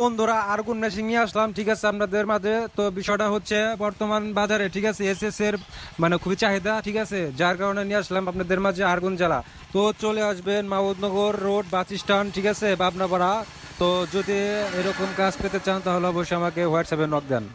বন্ধুরা argon machine নিয়ে আসলাম, ঠিক আছে আপনাদের মাঝে। তো বিষয়টা হচ্ছে বর্তমান বাজারে, ঠিক আছে, এসএস এর মানে খুবই চাহিদা, ঠিক আছে, যার কারণে নিয়ে আসলাম আপনাদের মাঝে আর্গুন জ্বালা। তো চলে আসবেন মাহমুদনগর রোড বাস স্ট্যান্ড, ঠিক আছে, পাবনাপাড়া। তো যদি এরকম কাজ পেতে চান তাহলে অবশ্যই আমাকে হোয়াটসঅ্যাপে নক দেন।